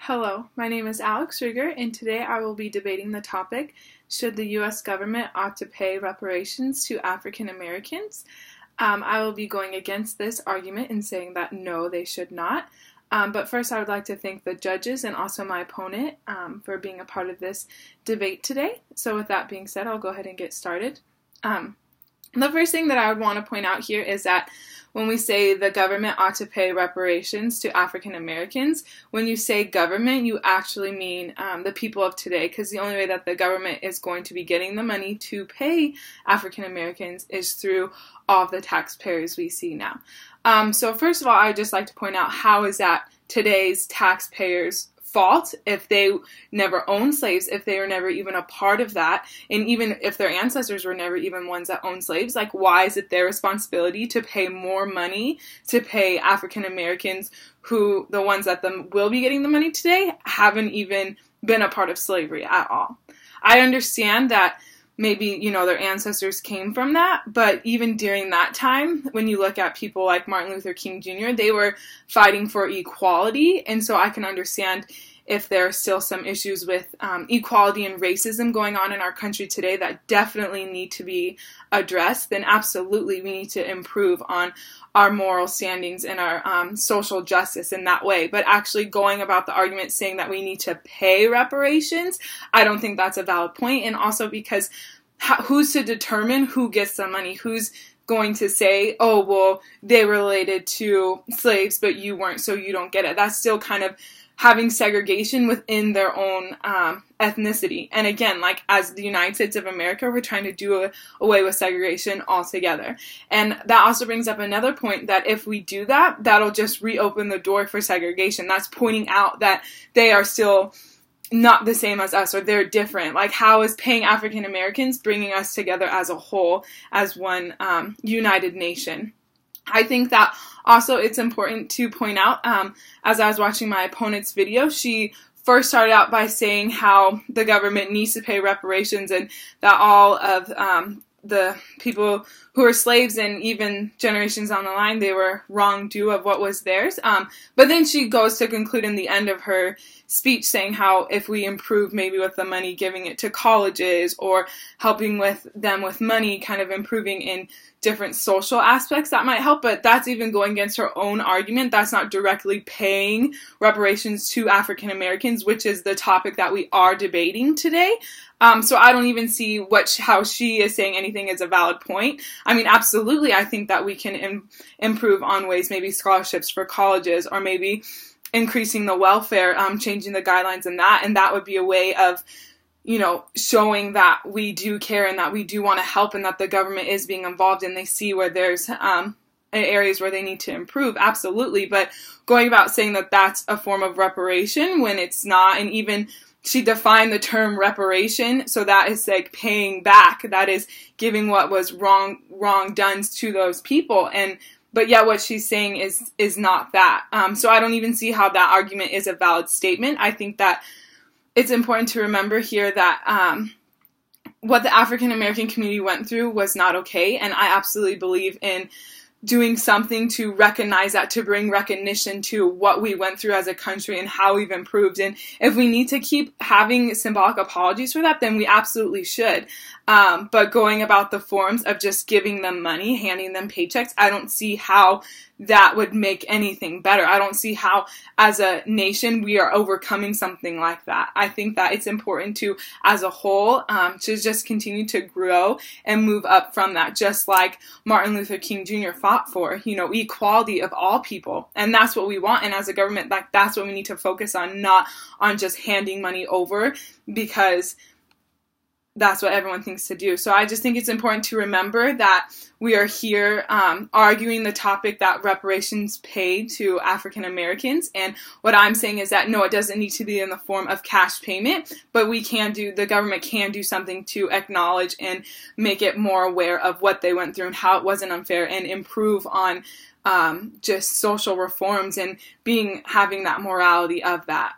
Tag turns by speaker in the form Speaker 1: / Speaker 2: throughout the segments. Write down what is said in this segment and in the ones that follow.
Speaker 1: Hello, my name is Alex Rieger, and today I will be debating the topic, should the U.S. government ought to pay reparations to African Americans? I will be going against this argument and saying that no, they should not. But first I would like to thank the judges and also my opponent for being a part of this debate today. So with that being said, I'll go ahead and get started. The first thing that I would want to point out here is that when we say the government ought to pay reparations to African Americans, when you say government, you actually mean the people of today, because the only way that the government is going to be getting the money to pay African Americans is through all of the taxpayers we see now. So first of all, I would just like to point out, how is that today's taxpayers' fault if they never owned slaves, if they were never even a part of that, and even if their ancestors were never even ones that owned slaves? Like, why is it their responsibility to pay more money to pay African Americans who, the ones that will be getting the money today, haven't even been a part of slavery at all? I understand that maybe, their ancestors came from that, but even during that time, when you look at people like Martin Luther King Jr., they were fighting for equality, and so I can understand if there are still some issues with equality and racism going on in our country today that definitely need to be addressed, then absolutely we need to improve on our moral standings and our social justice in that way. But actually going about the argument saying that we need to pay reparations, I don't think that's a valid point. And also because who's to determine who gets the money? Who's going to say, oh, well, they were related to slaves, but you weren't, so you don't get it? That's still kind of having segregation within their own ethnicity. And again, like, as the United States of America, we're trying to do away with segregation altogether. And that also brings up another point, that if we do that, that'll just reopen the door for segregation. That's pointing out that they are still not the same as us, or they're different. Like, how is paying African Americans bringing us together as a whole, as one united nation? I think that also it's important to point out, as I was watching my opponent's video, she first started out by saying how the government needs to pay reparations and that all of the people who were slaves and even generations down the line, they were wrong due of what was theirs. But then she goes to conclude in the end of her speech saying how if we improve maybe with the money, giving it to colleges or helping with them with money, kind of improving in different social aspects, that might help. But that's even going against her own argument. That's not directly paying reparations to African Americans, which is the topic that we are debating today. So I don't even see how she is saying anything is a valid point. I mean, absolutely, I think that we can improve on ways, maybe scholarships for colleges, or maybe increasing the welfare, changing the guidelines in that, and that would be a way of, showing that we do care and that we do want to help and that the government is being involved and they see where there's areas where they need to improve. Absolutely. But going about saying that that's a form of reparation when it's not, and even she defined the term reparation, so that is like paying back, that is giving what was wrong done to those people, but yet what she's saying is not that. So I don't even see how that argument is a valid statement. I think that it's important to remember here that what the African American community went through was not okay, and I absolutely believe in doing something to recognize that, to bring recognition to what we went through as a country and how we've improved. And if we need to keep having symbolic apologies for that, then we absolutely should. But going about the forms of just giving them money, handing them paychecks, I don't see how that would make anything better. I don't see how, as a nation, we are overcoming something like that. I think that it's important to, as a whole, to just continue to grow and move up from that, just like Martin Luther King Jr. fought for, equality of all people. And that's what we want. And as a government, that's what we need to focus on, not on just handing money over because that's what everyone thinks to do. So I just think it's important to remember that we are here arguing the topic that reparations paid to African Americans. And what I'm saying is that no, it doesn't need to be in the form of cash payment, but the government can do something to acknowledge and make it more aware of what they went through and how it wasn't unfair, and improve on just social reforms and having that morality of that.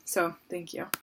Speaker 1: So thank you.